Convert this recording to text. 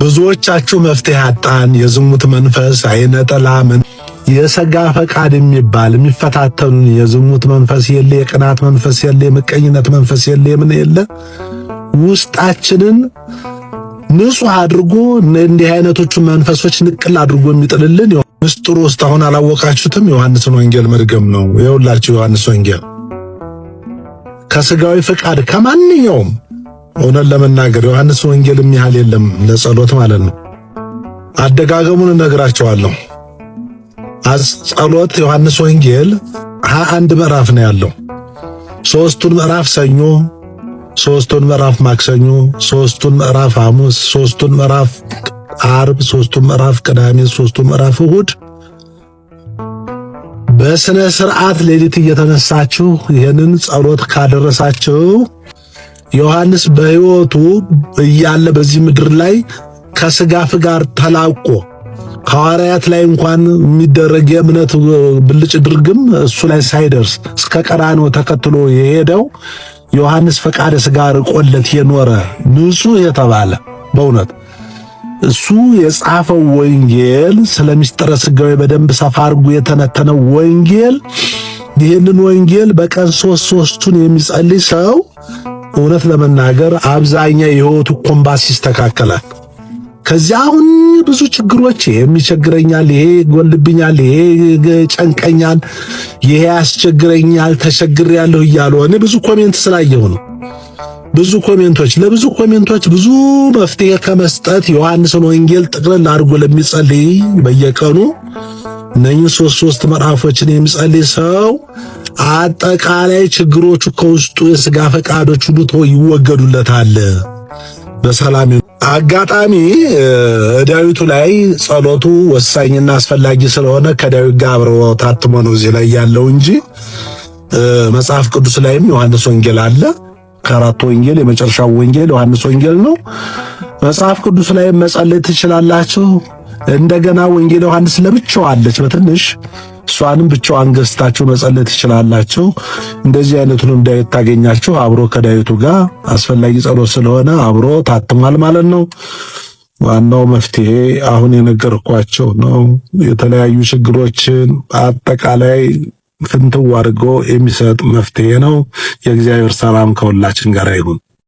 ብዙዎቻችሁ መፍትሄ አጣን፣ የዝሙት መንፈስ፣ አይነ ጥላ፣ የሰጋ ፈቃድ የሚባል የሚፈታተኑን የዝሙት መንፈስ የለ፣ የቅናት መንፈስ የለ፣ የምቀኝነት መንፈስ የለ፣ ምን የለ ውስጣችንን ንጹህ አድርጎ እንዲህ አይነቶቹ መንፈሶች ንቅል አድርጎ የሚጥልልን ምስጢሩ ውስጥ አሁን አላወቃችሁትም? ዮሐንስን ወንጌል መድገም ነው። ይኸውላችሁ ዮሐንስ ወንጌል ከስጋዊ ፈቃድ ከማንኛውም እውነት ለመናገር ዮሐንስ ወንጌል የሚያህል የለም ለጸሎት ማለት ነው። አደጋገሙን እነግራቸዋለሁ። ጸሎት ዮሐንስ ወንጌል 21 ምዕራፍ ነው ያለው። 3ቱን ምዕራፍ ሰኞ፣ 3ቱን ምዕራፍ ማክሰኞ፣ 3ቱን ምዕራፍ ሐሙስ፣ 3ቱን ምዕራፍ ዓርብ፣ 3ቱን ምዕራፍ ቅዳሜ፣ 3ቱን ምዕራፍ እሑድ በስነ ስርዓት ሌሊት እየተነሳችሁ ይሄንን ጸሎት ካደረሳችሁ ዮሐንስ በሕይወቱ እያለ በዚህ ምድር ላይ ከስጋ ፍቃድ ተላቆ ሐዋርያት ላይ እንኳን የሚደረግ የእምነት ብልጭ ድርግም እሱ ላይ ሳይደርስ እስከ ቀራንዮ ተከትሎ የሄደው ዮሐንስ ፈቃደ ስጋ ርቆለት የኖረ ንጹሕ የተባለ በእውነት እሱ የጻፈው ወንጌል ስለ ምስጢረ ሥጋዌ በደንብ ሰፋ አድርጎ የተነተነው ወንጌል። ይህንን ወንጌል በቀን ሶስቱን የሚጸልይ ሰው እውነት ለመናገር አብዛኛው የሕይወቱ ኮምባስ ይስተካከላል። ከዚያ አሁን ብዙ ችግሮች የሚቸግረኛል፣ ይሄ ጎልብኛል፣ ይሄ ጨንቀኛል፣ ይሄ ያስቸግረኛል፣ ተቸግሬያለሁ እያሉ እኔ ብዙ ኮሜንት ስላየሁ ነው። ብዙ ኮሜንቶች ለብዙ ኮሜንቶች ብዙ መፍትሄ ከመስጠት ዮሐንስን ወንጌል ጥቅልል አድርጎ ለሚጸልይ በየቀኑ እነኚህ ሶስት ምዕራፎችን የሚጸልይ ሰው አጠቃላይ ችግሮቹ ከውስጡ የሥጋ ፈቃዶች ሁሉ ይወገዱለታል በሰላም። አጋጣሚ ዳዊቱ ላይ ጸሎቱ ወሳኝና አስፈላጊ ስለሆነ ከዳዊት ጋር አብሮ ታትሞ ነው እዚህ ላይ ያለው እንጂ መጽሐፍ ቅዱስ ላይም ዮሐንስ ወንጌል አለ። ከአራቱ ወንጌል የመጨረሻው ወንጌል ዮሐንስ ወንጌል ነው። መጽሐፍ ቅዱስ ላይ መጸለይ ትችላላችሁ። እንደገና ወንጌል ዮሐንስ ለብቻው አለች በትንሽ እሷንም ብቻዋን ገዝታችሁ መጸለይ ትችላላችሁ። እንደዚህ አይነቱን እንዳይት ታገኛችሁ። አብሮ ከዳዊቱ ጋር አስፈላጊ ጸሎት ስለሆነ አብሮ ታትሟል ማለት ነው። ዋናው መፍትሄ አሁን የነገርኳቸው ነው። የተለያዩ ችግሮችን አጠቃላይ ፍንትው አድርጎ የሚሰጥ መፍትሄ ነው። የእግዚአብሔር ሰላም ከሁላችን ጋር ይሁን።